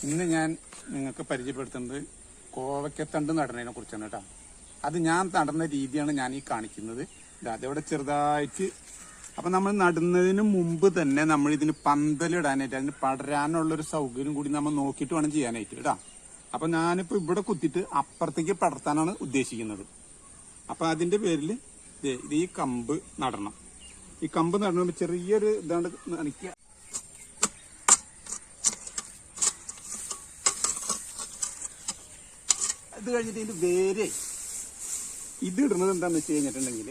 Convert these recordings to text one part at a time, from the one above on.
ഇന്ന് ഞാൻ നിങ്ങൾക്ക് പരിചയപ്പെടുത്തുന്നത് കോവയ്ക്കത്തണ്ട് നടുന്നതിനെ കുറിച്ചാണ് കേട്ടോ. അത് ഞാൻ നടുന്ന രീതിയാണ് ഞാൻ ഈ കാണിക്കുന്നത്. അതവിടെ ചെറുതായിട്ട് അപ്പം നമ്മൾ നടുന്നതിന് മുമ്പ് തന്നെ നമ്മൾ ഇതിന് പന്തലിടാനായിട്ട് അതിന് പടരാനുള്ളൊരു സൗകര്യം കൂടി നമ്മൾ നോക്കിയിട്ട് വേണം ചെയ്യാനായിട്ട് കേട്ടോ. അപ്പം ഞാനിപ്പോൾ ഇവിടെ കുത്തിയിട്ട് അപ്പുറത്തേക്ക് പടർത്താനാണ് ഉദ്ദേശിക്കുന്നത്. അപ്പം അതിൻ്റെ പേരിൽ ഇത് ഈ കമ്പ് നടണം. ഈ കമ്പ് നടണ ചെറിയൊരു ഇതാണ്ട് നനയ്ക്കുക. ഇത് കഴിഞ്ഞിട്ട് ഇതിന്റെ വേര് ഇത് ഇടുന്നത് എന്താന്ന് വെച്ച് കഴിഞ്ഞിട്ടുണ്ടെങ്കിൽ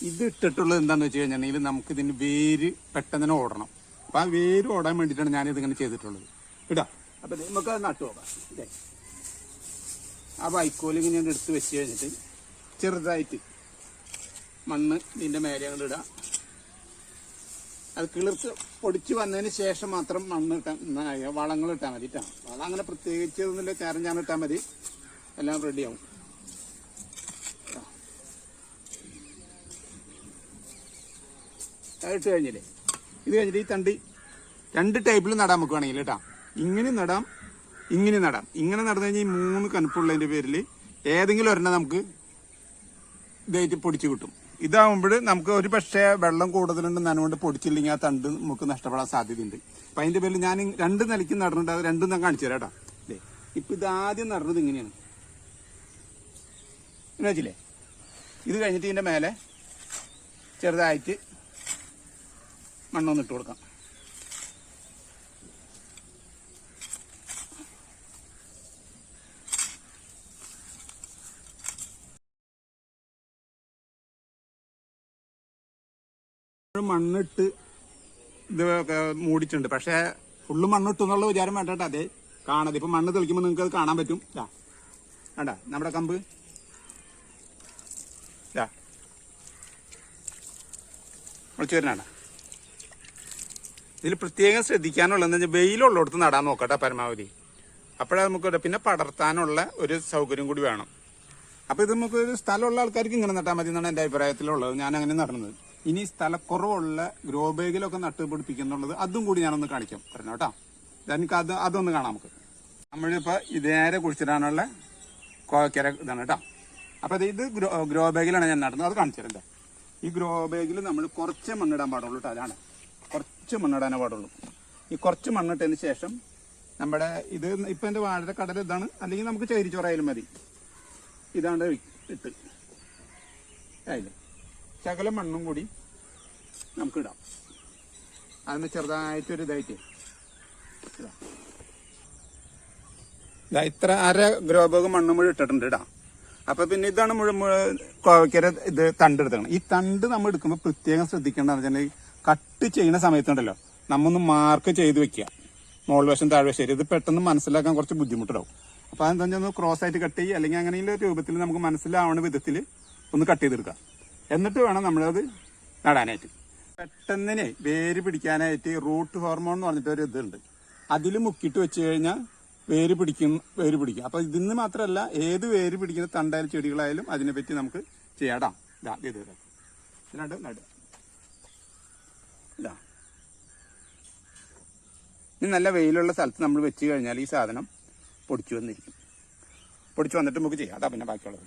ഇത് ഇട്ടിട്ടുള്ളത് എന്താന്ന് വെച്ച് കഴിഞ്ഞിട്ടുണ്ടെങ്കിൽ നമുക്ക് ഇതിന് വേര് പെട്ടെന്ന് തന്നെ ഓടണം. അപ്പൊ ആ വേര് ഓടാൻ വേണ്ടിയിട്ടാണ് ഞാനിത് ഇങ്ങനെ ചെയ്തിട്ടുള്ളത് ഇടാം. അപ്പൊ നമുക്ക് അത് നട്ടു നോക്കാം. ഇതേ ആ വൈക്കോല് ഇങ്ങനെ എടുത്ത് വെച്ച് കഴിഞ്ഞിട്ട് ചെറുതായിട്ട് മണ്ണ് ഇതിന്റെ മേലെ അങ്ങോട്ട് ഇടാം. അത് കിളിർത്ത് പൊടിച്ച് വന്നതിന് ശേഷം മാത്രം മണ്ണ് ഇട്ടാൽ വളങ്ങൾ ഇട്ടാൽ മതി ഇട്ടാ. വളം അങ്ങനെ പ്രത്യേകിച്ച് ഒന്നുമില്ല, ചാരം ഇട്ടാൽ മതി, എല്ലാം റെഡിയാവും. ഇട്ട് കഴിഞ്ഞില്ലേ, ഇത് കഴിഞ്ഞിട്ട് ഈ തണ്ട് രണ്ട് ടൈപ്പിൽ നടാൻ നമുക്ക് വേണമെങ്കിൽ കേട്ടാ. ഇങ്ങനെ നടാം, ഇങ്ങനെ നടാം. ഇങ്ങനെ നടന്നു കഴിഞ്ഞാൽ ഈ 3 കനുപ്പുള്ളതിന്റെ പേരിൽ ഏതെങ്കിലും ഒരെണ്ണം നമുക്ക് ഇതായിട്ട് പൊടിച്ച് കിട്ടും. ഇതാവുമ്പോൾ നമുക്ക് ഒരു പക്ഷേ വെള്ളം കൂടുതലുണ്ട് നനവുകൊണ്ട് പൊടിച്ചില്ലെങ്കിൽ ആ തണ്ട് നമുക്ക് നഷ്ടപ്പെടാൻ സാധ്യതയുണ്ട്. അപ്പം അതിൻ്റെ പേരിൽ ഞാൻ 2 നിലയ്ക്ക് നടന്നിട്ട് അത് രണ്ടും ഞാൻ കാണിച്ചു തരാം കേട്ടോ. അല്ലേ, ഇപ്പം ഇത് ആദ്യം നടന്നത് ഇങ്ങനെയാണ് എന്ന് വെച്ചില്ലേ. ഇത് കഴിഞ്ഞിട്ട് ഇതിൻ്റെ മേലെ ചെറുതായിട്ട് മണ്ണൊന്ന് ഇട്ട് കൊടുക്കാം. മണ്ണിട്ട് ഇത് മൂടിയിട്ടുണ്ട്. പക്ഷേ ഫുള്ള് മണ്ണിട്ടു എന്നുള്ള വിചാരം വേണ്ട. അതെ കാണാതെ ഇപ്പൊ മണ്ണ് തെളിക്കുമ്പോൾ നിങ്ങൾക്ക് അത് കാണാൻ പറ്റും. വേണ്ട നമ്മുടെ കമ്പ് മുളച്ചു വരുന്നതാണ്. ഇതിൽ പ്രത്യേകം ശ്രദ്ധിക്കാനുള്ളതെന്ന് വെച്ചാൽ വെയിലുള്ളിടത്ത് നടാൻ നോക്കട്ടെ പരമാവധി. അപ്പോഴേ നമുക്ക് പിന്നെ പടർത്താനുള്ള ഒരു സൗകര്യം കൂടി വേണം. അപ്പൊ ഇത് നമുക്ക് ഒരു സ്ഥലമുള്ള ആൾക്കാർക്ക് ഇങ്ങനെ നട്ടാൽ മതി എന്നാണ് എൻ്റെ അഭിപ്രായത്തിലുള്ളത്. ഞാൻ അങ്ങനെ നടന്നത്. ഇനി സ്ഥലക്കുറവുള്ള ഗ്രോ ബാഗിലൊക്കെ നട്ടുപിടിപ്പിക്കുന്നുള്ളത് അതും കൂടി ഞാനൊന്ന് കാണിക്കാം പറഞ്ഞു കേട്ടോ. എനിക്ക് അതൊന്ന് കാണാം. നമുക്ക് നമ്മളിപ്പോ ഇതേരെ കുഴിച്ചിടാനുള്ള കോവയ്ക്കര ഇതാണ് കേട്ടോ. അപ്പൊ ഇത് ഗ്രോ ബാഗിലാണ് ഞാൻ നടുന്നത്. അത് കാണിച്ചു തരാം. ഈ ഗ്രോ ബാഗിൽ നമ്മൾ കുറച്ച് മണ്ണിടാൻ പാടുള്ളൂ കേട്ടോ. അതാണ് കുറച്ച് മണ്ണിടാനേ പാടുള്ളൂ. ഈ കുറച്ച് മണ്ണിട്ടതിന് ശേഷം നമ്മുടെ ഇത് ഇപ്പൊ എന്റെ വാഴയുടെ കടൽ ഇതാണ്, അല്ലെങ്കിൽ നമുക്ക് ചേരിച്ചോറായാലും മതി. ഇതാണ്ട് ഇട്ട് ആയില്ലേ, ശകലം മണ്ണും കൂടി നമുക്ക് ഇടാം. അതിന് ചെറുതായിട്ടൊരു ഇതായിട്ട് ഇത്ര അര ഗ്രോ ബാഗ് മണ്ണും മുഴുവൻ ഇട്ടിട്ടുണ്ട് ഇടാം. അപ്പൊ പിന്നെ ഇതാണ് കോവയ്ക്കര ഇത് തണ്ട് എടുക്കണം. ഈ തണ്ട് നമ്മൾ എടുക്കുമ്പോൾ പ്രത്യേകം ശ്രദ്ധിക്കേണ്ടതെന്ന് വെച്ചാൽ കട്ട് ചെയ്യുന്ന സമയത്തുണ്ടല്ലോ നമ്മൊന്ന് മാർക്ക് ചെയ്ത് വെക്കുക, മോൾ വശം താഴ്വശം. ഇത് പെട്ടെന്ന് മനസ്സിലാക്കാൻ കുറച്ച് ബുദ്ധിമുട്ടുണ്ടാവും. അപ്പൊ അതെന്താ ഒന്ന് ക്രോസ് ആയിട്ട് കട്ട് ചെയ്യുക, അല്ലെങ്കിൽ അങ്ങനെയുള്ള രൂപത്തിൽ നമുക്ക് മനസ്സിലാവുന്ന വിധത്തിൽ ഒന്ന് കട്ട് ചെയ്തെടുക്കാം. എന്നിട്ട് വേണം നമ്മളത് നടാനായിട്ട്. പെട്ടെന്നിനെ വേര് പിടിക്കാനായിട്ട് റൂട്ട് ഹോർമോൺ എന്ന് പറഞ്ഞിട്ട് ഒരു ഇതുണ്ട്. അതിൽ മുക്കിയിട്ട് വെച്ച് കഴിഞ്ഞാൽ വേര് പിടിക്കും. അപ്പൊ ഇതിന്ന് മാത്രമല്ല, ഏത് വേര് പിടിക്കുന്ന തണ്ടായാലും ചെടികളായാലും അതിനെപ്പറ്റി നമുക്ക് ചെയ്യാടാം. ഇത് നടുക. ഇനി നല്ല വെയിലുള്ള സ്ഥലത്ത് നമ്മൾ വെച്ച് കഴിഞ്ഞാൽ ഈ സാധനം പൊടിച്ചു വന്നിരിക്കും. പൊടിച്ചു വന്നിട്ട് നമുക്ക് ചെയ്യാം. അതാ പിന്നെ ബാക്കിയുള്ളത്.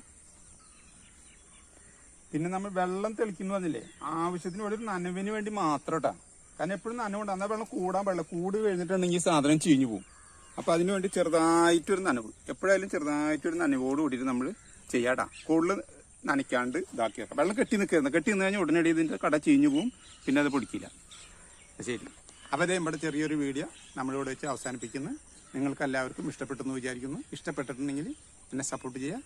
പിന്നെ നമ്മൾ വെള്ളം തെളിക്കുന്നു പറഞ്ഞില്ലേ, ആവശ്യത്തിന് വേണ്ടി ഒരു നനവിന് വേണ്ടി മാത്രം കേട്ടാ. കാരണം എപ്പോഴും നനവുണ്ട്. എന്നാൽ വെള്ളം കൂടാൻ പാടില്ല. കൂട് കഴിഞ്ഞിട്ടുണ്ടെങ്കിൽ സാധനം ചീഞ്ഞു പോകും. അപ്പൊ അതിനുവേണ്ടി ചെറുതായിട്ടൊരു നനവ്, എപ്പോഴായാലും ചെറുതായിട്ടൊരു നനവോട് കൂടിയിട്ട് നമ്മൾ ചെയ്യാട്ടാ. കൂടുതൽ നനയ്ക്കാണ്ട് ഇതാക്കി വെക്കാം. വെള്ളം കെട്ടി നിൽക്കുന്നത്, കെട്ടി നിന്ന് കഴിഞ്ഞാൽ ഉടനടി ഇതിന്റെ കട ചീഞ്ഞു പോകും, പിന്നെ അത് പൊടിക്കില്ല. ശരി. അപ്പോൾ അതേ നമ്മുടെ ചെറിയൊരു വീഡിയോ നമ്മളിവിടെ വെച്ച് അവസാനിപ്പിക്കുന്നു. നിങ്ങൾക്ക് എല്ലാവർക്കും ഇഷ്ടപ്പെട്ടെന്ന് വിചാരിക്കുന്നു. ഇഷ്ടപ്പെട്ടിട്ടുണ്ടെങ്കിൽ എന്നെ സപ്പോർട്ട് ചെയ്യുക.